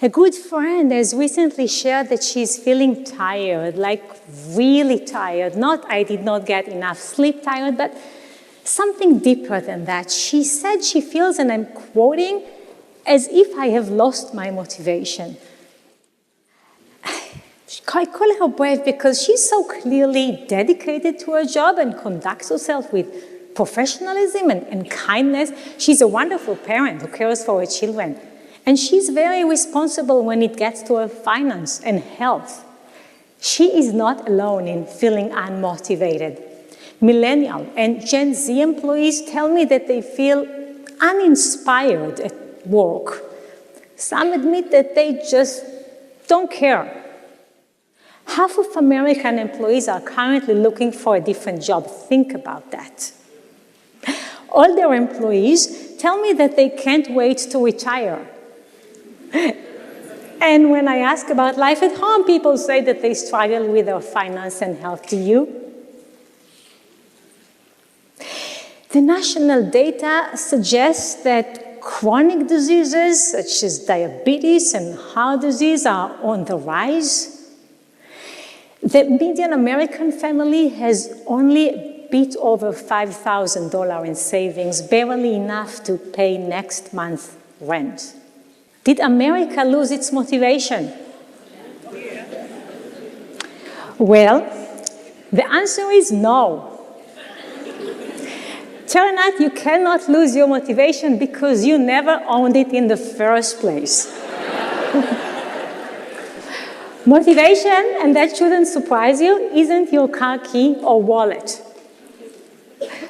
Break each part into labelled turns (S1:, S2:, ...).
S1: A good friend has recently shared that she's feeling tired, like really tired. Not I did not get enough sleep tired, but something deeper than that. She said she feels, and I'm quoting, as if I have lost my motivation. I call her brave because she's so clearly dedicated to her job and conducts herself with professionalism and kindness. She's a wonderful parent who cares for her children. And she's very responsible when it gets to her finance and health. She is not alone in feeling unmotivated. Millennial and Gen Z employees tell me that they feel uninspired at work. Some admit that they just don't care. Half of American employees are currently looking for a different job. Think about that. Older employees tell me that they can't wait to retire. And when I ask about life at home, people say that they struggle with their finance and health. Do you? The national data suggests that chronic diseases such as diabetes and heart disease are on the rise. The median American family has only a bit over $5,000 in savings, barely enough to pay next month's rent. Did America lose its motivation? Well, the answer is no. Turn out you cannot lose your motivation because you never owned it in the first place. Motivation, and that shouldn't surprise you, isn't your car key or wallet.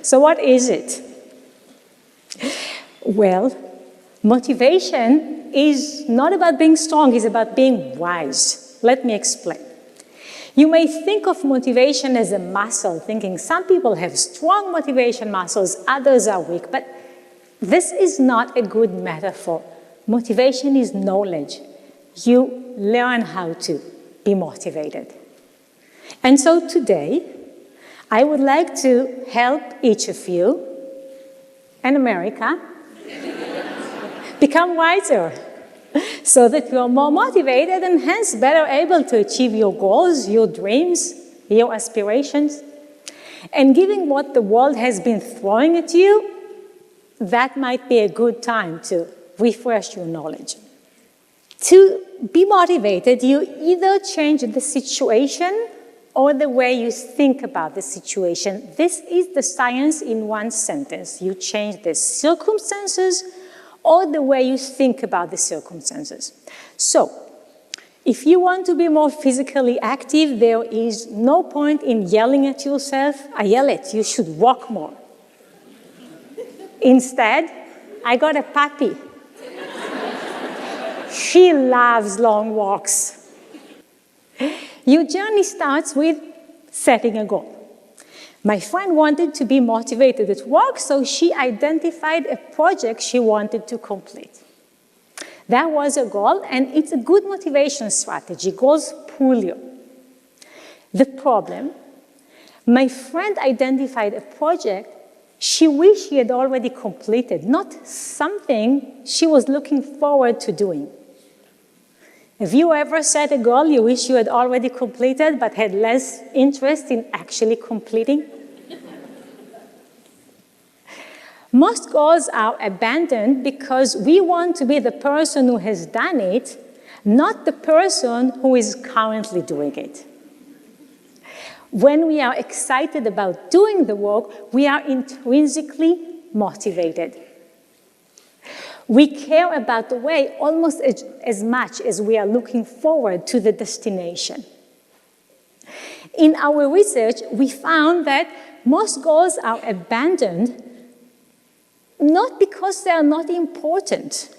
S1: So what is it? Well, motivation is not about being strong, it's about being wise. Let me explain. You may think of motivation as a muscle, thinking some people have strong motivation muscles, others are weak, but this is not a good metaphor. Motivation is knowledge. You learn how to be motivated. And so today, I would like to help each of you and America become wiser so that you're more motivated and hence better able to achieve your goals, your dreams, your aspirations. And given what the world has been throwing at you, that might be a good time to refresh your knowledge. To be motivated, you either change the situation or the way you think about the situation. This is the science in one sentence. You change the circumstances or the way you think about the circumstances. So, if you want to be more physically active, there is no point in yelling at yourself, Ayelet, you should walk more. Instead, I got a puppy. She loves long walks. Your journey starts with setting a goal. My friend wanted to be motivated at work, so she identified a project she wanted to complete. That was a goal, and it's a good motivation strategy. Goals pull you. The problem, my friend identified a project she wished she had already completed, not something she was looking forward to doing. Have you ever set a goal you wish you had already completed but had less interest in actually completing? Most goals are abandoned because we want to be the person who has done it, not the person who is currently doing it. When we are excited about doing the work, we are intrinsically motivated. We care about the way almost as much as we are looking forward to the destination. In our research, we found that most goals are abandoned not because they are not important.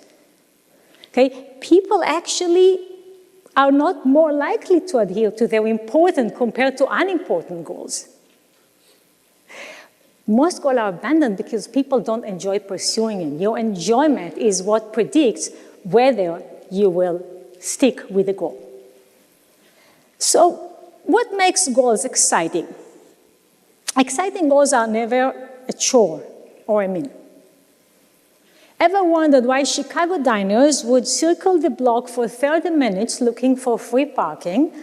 S1: Okay? People actually are not more likely to adhere to their important compared to unimportant goals. Most goals are abandoned because people don't enjoy pursuing them. Your enjoyment is what predicts whether you will stick with the goal. So, what makes goals exciting? Exciting goals are never a chore or a mean. Ever wondered why Chicago diners would circle the block for 30 minutes looking for free parking,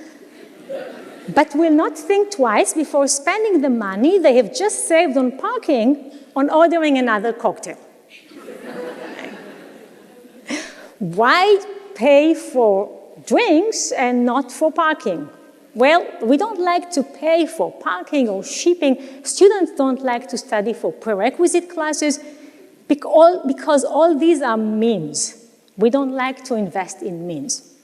S1: but will not think twice before spending the money they have just saved on parking on ordering another cocktail? Why pay for drinks and not for parking? Well, we don't like to pay for parking or shipping. Students don't like to study for prerequisite classes because all these are means. We don't like to invest in means.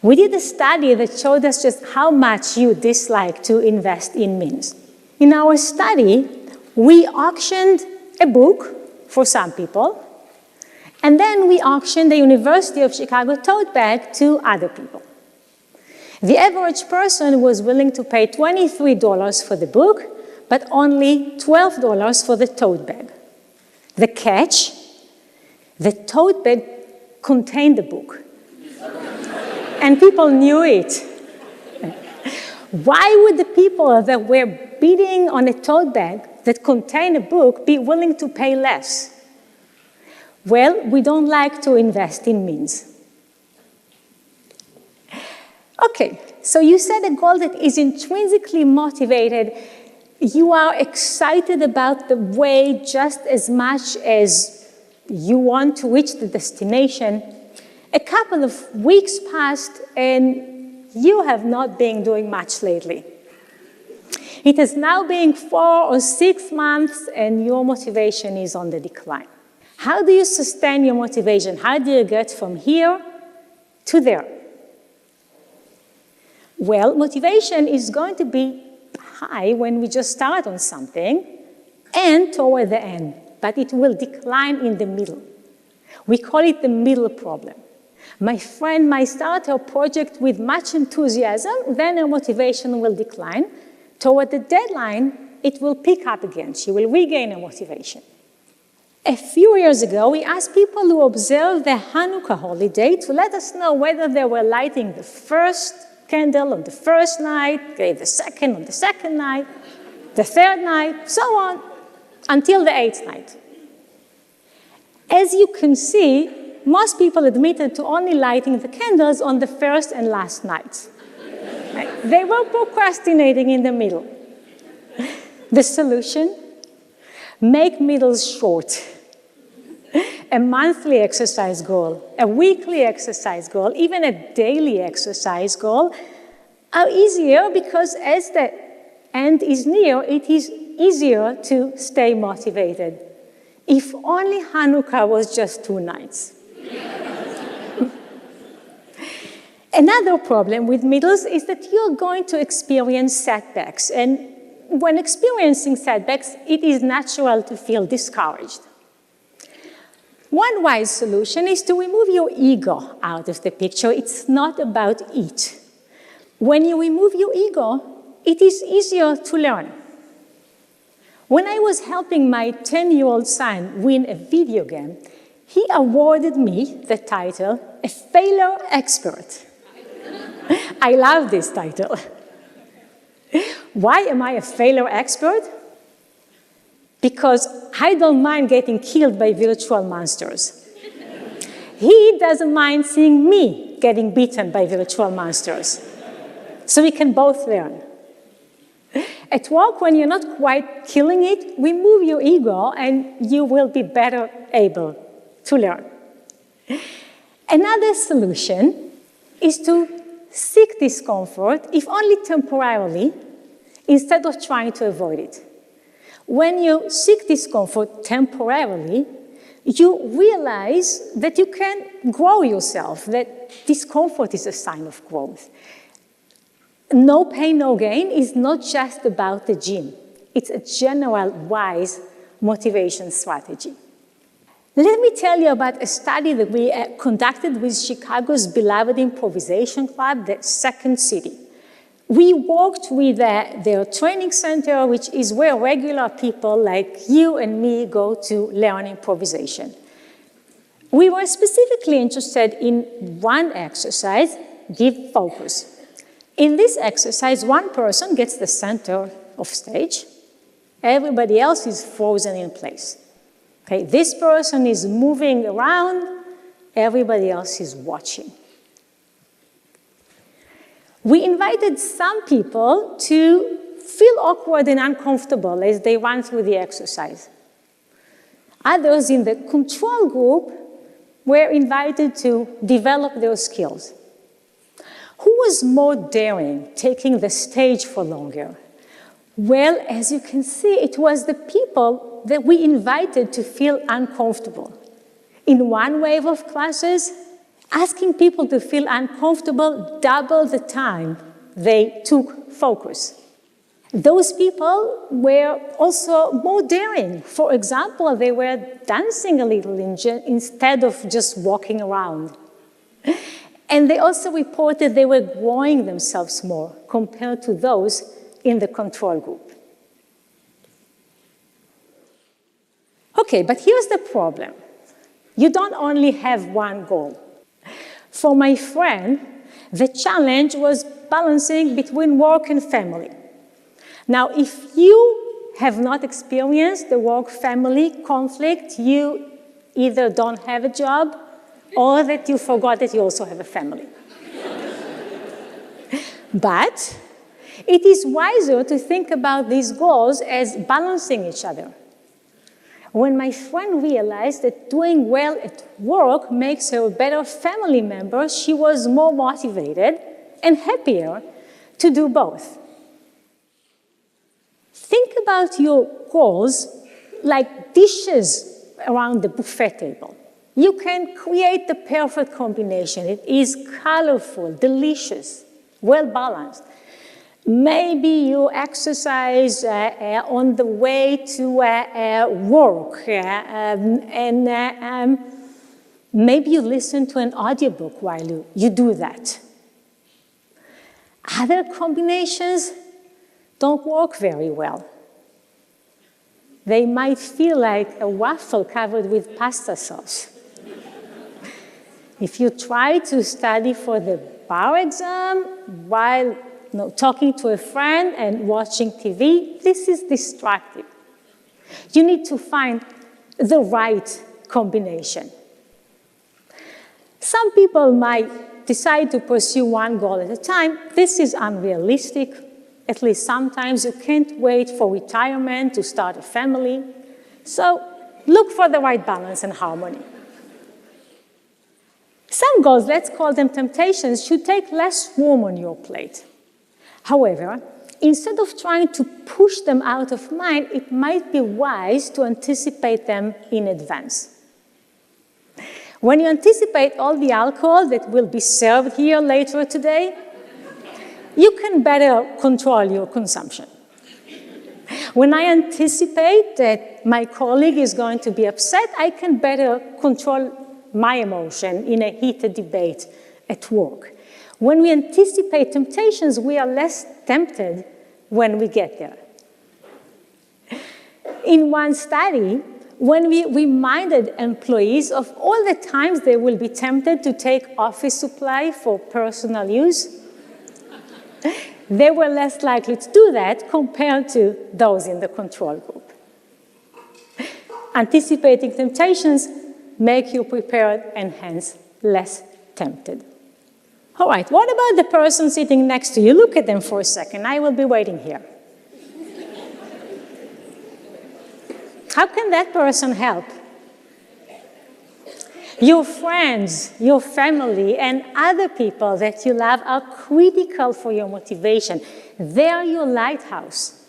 S1: We did a study that showed us just how much you dislike to invest in means. In our study, we auctioned a book for some people, and then we auctioned the University of Chicago tote bag to other people. The average person was willing to pay $23 for the book, but only $12 for the tote bag. The catch, the tote bag contained the book. And people knew it. Why would the people that were bidding on a tote bag that contained a book be willing to pay less? Well, we don't like to invest in means. Okay, so you set a goal that is intrinsically motivated. You are excited about the way just as much as you want to reach the destination. A couple of weeks passed and you have not been doing much lately. It has now been 4 or 6 months and your motivation is on the decline. How do you sustain your motivation? How do you get from here to there? Well, motivation is going to be high when we just start on something and toward the end, but it will decline in the middle. We call it the middle problem. My friend might start her project with much enthusiasm, then her motivation will decline. Toward the deadline, it will pick up again. She will regain her motivation. A few years ago, we asked people who observed the Hanukkah holiday to let us know whether they were lighting the first candle on the first night, the second on the second night, the third night, so on, until the 8th night. As you can see, most people admitted to only lighting the candles on the first and last nights. They were procrastinating in the middle. The solution? Make middles short. A monthly exercise goal, a weekly exercise goal, even a daily exercise goal are easier because as the end is near, it is easier to stay motivated. If only Hanukkah was just 2 nights. Another problem with middles is that you're going to experience setbacks. And when experiencing setbacks, it is natural to feel discouraged. One wise solution is to remove your ego out of the picture. It's not about it. When you remove your ego, it is easier to learn. When I was helping my 10-year-old son win a video game, he awarded me the title, a failure expert. I love this title. Why am I a failure expert? Because I don't mind getting killed by virtual monsters. He doesn't mind seeing me getting beaten by virtual monsters. So we can both learn. At work, when you're not quite killing it, remove your ego and you will be better able to learn. Another solution is to seek discomfort, if only temporarily, instead of trying to avoid it. When you seek discomfort temporarily, you realize that you can grow yourself, that discomfort is a sign of growth. No pain, no gain is not just about the gym. It's a general, wise motivation strategy. Let me tell you about a study that we conducted with Chicago's beloved improvisation club, the Second City. We worked with their training center, which is where regular people like you and me go to learn improvisation. We were specifically interested in one exercise, give focus. In this exercise, one person gets the center of stage. Everybody else is frozen in place. Okay, this person is moving around, everybody else is watching. We invited some people to feel awkward and uncomfortable as they run through the exercise. Others in the control group were invited to develop their skills. Who was more daring, taking the stage for longer? Well, as you can see, it was the people that we invited to feel uncomfortable. In one wave of classes, asking people to feel uncomfortable doubled the time they took focus. Those people were also more daring. For example, they were dancing a little instead of just walking around. And they also reported they were growing themselves more compared to those in the control group. Okay, but here's the problem. You don't only have one goal. For my friend, the challenge was balancing between work and family. Now, if you have not experienced the work-family conflict, you either don't have a job or that you forgot that you also have a family. But it is wiser to think about these goals as balancing each other. When my friend realized that doing well at work makes her a better family member, she was more motivated and happier to do both. Think about your goals like dishes around the buffet table. You can create the perfect combination. It is colorful, delicious, well-balanced. Maybe you exercise on the way to work, and maybe you listen to an audiobook while you do that. Other combinations don't work very well. They might feel like a waffle covered with pasta sauce. If you try to study for the bar exam while talking to a friend and watching TV, this is distracting. You need to find the right combination. Some people might decide to pursue one goal at a time. This is unrealistic. At least sometimes you can't wait for retirement to start a family. So look for the right balance and harmony. Some goals, let's call them temptations, should take less room on your plate. However, instead of trying to push them out of mind, it might be wise to anticipate them in advance. When you anticipate all the alcohol that will be served here later today, you can better control your consumption. When I anticipate that my colleague is going to be upset, I can better control my emotion in a heated debate at work. When we anticipate temptations, we are less tempted when we get there. In one study, when we reminded employees of all the times they will be tempted to take office supply for personal use, they were less likely to do that compared to those in the control group. Anticipating temptations make you prepared and hence less tempted. All right, what about the person sitting next to you? Look at them for a second. I will be waiting here. How can that person help? Your friends, your family, and other people that you love are critical for your motivation. They are your lighthouse.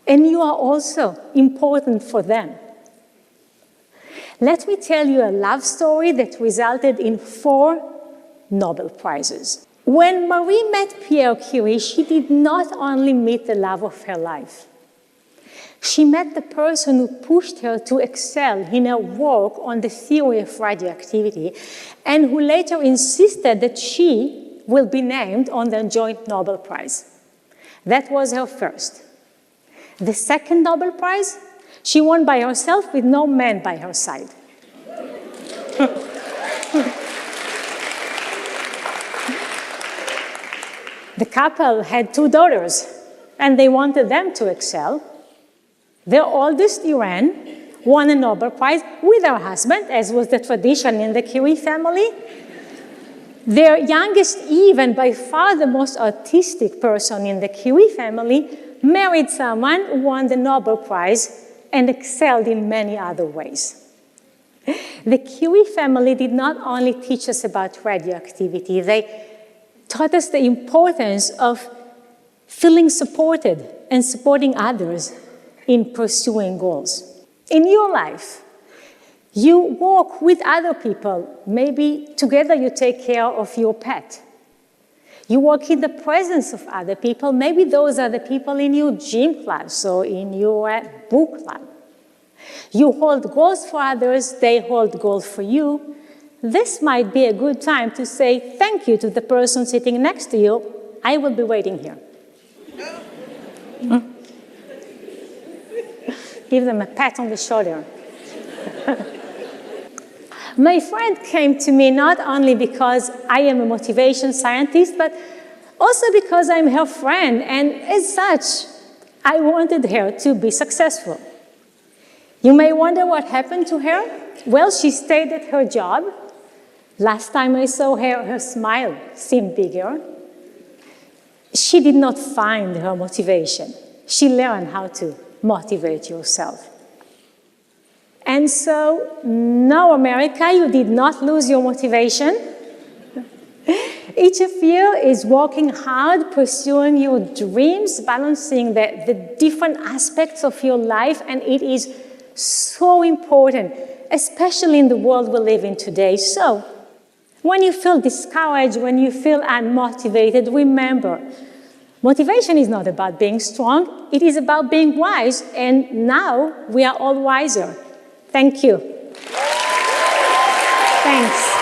S1: And you are also important for them. Let me tell you a love story that resulted in 4 Nobel Prizes. When Marie met Pierre Curie, she did not only meet the love of her life. She met the person who pushed her to excel in her work on the theory of radioactivity and who later insisted that she will be named on the joint Nobel Prize. That was her first. The second Nobel Prize, she won by herself with no man by her side. The couple had 2 daughters, and they wanted them to excel. Their oldest, Irene, won a Nobel Prize with her husband, as was the tradition in the Curie family. Their youngest, even by far the most artistic person in the Curie family, married someone who won the Nobel Prize and excelled in many other ways. The Curie family did not only teach us about radioactivity, they taught us the importance of feeling supported and supporting others in pursuing goals. In your life, you walk with other people. Maybe together you take care of your pet. You walk in the presence of other people. Maybe those are the people in your gym class or in your book club. You hold goals for others, they hold goals for you. This might be a good time to say thank you to the person sitting next to you. I will be waiting here. Give them a pat on the shoulder. My friend came to me not only because I am a motivation scientist, but also because I'm her friend, and as such, I wanted her to be successful. You may wonder what happened to her. Well, she stayed at her job. Last time I saw her, her smile seemed bigger. She did not find her motivation. She learned how to motivate yourself. And so, no, America, you did not lose your motivation. Each of you is working hard, pursuing your dreams, balancing the different aspects of your life, and it is so important, especially in the world we live in today. So, when you feel discouraged, when you feel unmotivated, remember, motivation is not about being strong, it is about being wise, and now we are all wiser. Thank you. Thanks.